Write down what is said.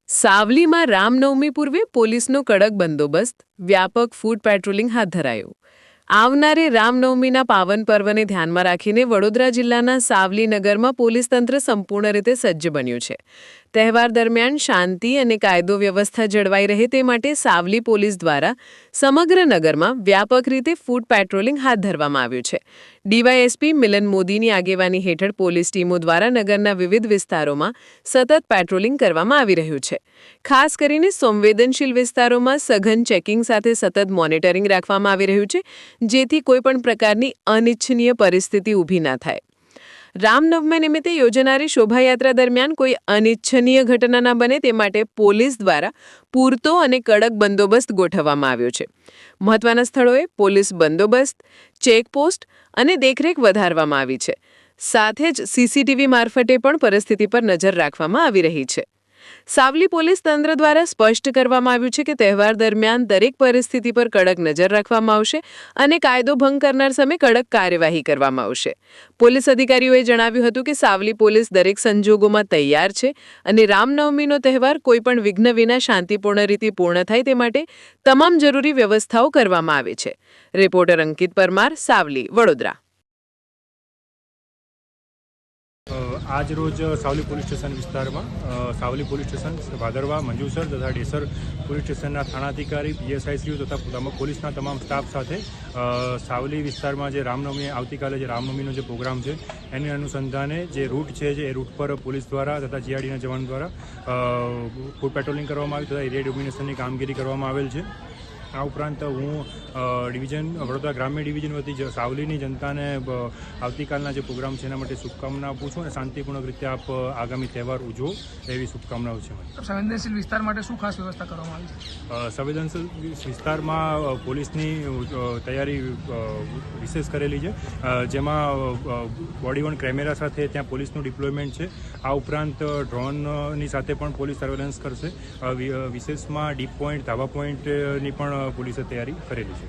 સાવલીમાં રામનવમી પૂર્વે પોલીસનો કડક બંદોબસ્ત, વ્યાપક ફૂડ પેટ્રોલિંગ હાથ ધરાયું. આવનારે રામનવમીના પાવન પર્વને ધ્યાનમાં રાખીને વડોદરા જિલ્લાના સાવલી નગરમાં પોલીસ તંત્ર સંપૂર્ણ રીતે સજ્જ બન્યું છે. તહેવાર દરમિયાન શાંતિ અને કાયદો વ્યવસ્થા જળવાઈ રહે તે માટે સાવલી પોલીસ દ્વારા સમગ્ર નગરમાં વ્યાપક રીતે ફૂડ પેટ્રોલિંગ હાથ ધરવામાં આવ્યું છે. ડીવાયએસપી મિલન મોદીની આગેવાની હેઠળ પોલીસ ટીમો દ્વારા નગરના વિવિધ વિસ્તારોમાં સતત પેટ્રોલિંગ કરવામાં આવી રહ્યું છે. ખાસ કરીને સંવેદનશીલ વિસ્તારોમાં સઘન ચેકિંગ સાથે સતત મોનિટરિંગ રાખવામાં આવી રહ્યું છે, જેથી કોઈપણ પ્રકારની અનિચ્છનીય પરિસ્થિતિ ઊભી ન થાય. રામનવમી નિમિત્તે યોજાનારી શોભાયાત્રા દરમિયાન કોઈ અનિચ્છનીય ઘટના ન બને તે માટે પોલીસ દ્વારા પૂરતો અને કડક બંદોબસ્ત ગોઠવવામાં આવ્યો છે. મહત્વના સ્થળોએ પોલીસ બંદોબસ્ત, ચેકપોસ્ટ અને દેખરેખ વધારવામાં આવી છે. સાથે જ સીસીટીવી મારફતે પણ પરિસ્થિતિ પર નજર રાખવામાં આવી રહી છે. સાવલી પોલીસ તંત્ર દ્વારા સ્પષ્ટ કરવામાં આવ્યું છે કે તહેવાર દરમિયાન દરેક પરિસ્થિતિ પર કડક નજર રાખવામાં આવશે અને કાયદો ભંગ કરનાર સામે કડક કાર્યવાહી કરવામાં આવશે. પોલીસ અધિકારીઓએ જણાવ્યું હતું કે સાવલી પોલીસ દરેક સંજોગોમાં તૈયાર છે અને રામનવમીનો તહેવાર કોઈપણ વિઘ્ન વિના શાંતિપૂર્ણ રીતે પૂર્ણ થાય તે માટે તમામ જરૂરી વ્યવસ્થાઓ કરવામાં આવી છે. રિપોર્ટર અંકિત પરમાર, સાવલી, વડોદરા. આજ રોજ સાવલી પોલીસ સ્ટેશન વિસ્તારમાં સાવલી પોલીસ સ્ટેશન, ભાદરવા, મંજુસર તથા ડેસર પોલીસ સ્ટેશનના થાણાધિકારી, પીએસઆઈશ્રીઓ તથા પોલીસના તમામ સ્ટાફ સાથે સાવલી વિસ્તારમાં જે રામનવમી આવતીકાલે જે રામનવમીનો જે પ્રોગ્રામ છે એની અનુસંધાને જે રૂટ છે એ રૂટ પર પોલીસ દ્વારા તથા જીઆરડીના જવાન દ્વારા ફૂડ પેટ્રોલિંગ કરવામાં આવ્યું તથા એરિયા ડોમિનેશનની કામગીરી કરવામાં આવેલ છે. આ ઉપરાંત હું વડોદરા ગ્રામ્ય ડિવિઝન વતી સાવલીની જનતાને આવતીકાલના જે પ્રોગ્રામ છે એના માટે શુભકામના આપું છું અને શાંતિપૂર્ણ રીતે આપ આગામી તહેવાર ઉજવો એવી શુભકામનાઓ છે. સંવેદનશીલ વિસ્તાર માટે શું ખાસ વ્યવસ્થા કરવામાં આવી છે? સંવેદનશીલ વિસ્તારમાં પોલીસની તૈયારી વિશેષ કરેલી છે, જેમાં બોડી વન કેમેરા સાથે ત્યાં પોલીસનું ડિપ્લોયમેન્ટ છે. આ ઉપરાંત ડ્રોનની સાથે પણ પોલીસ સર્વેલન્સ કરશે. વિશેષમાં ડીપ પોઈન્ટ, ધાબા પોઈન્ટની પણ પોલીસે તૈયારી કરેલી છે.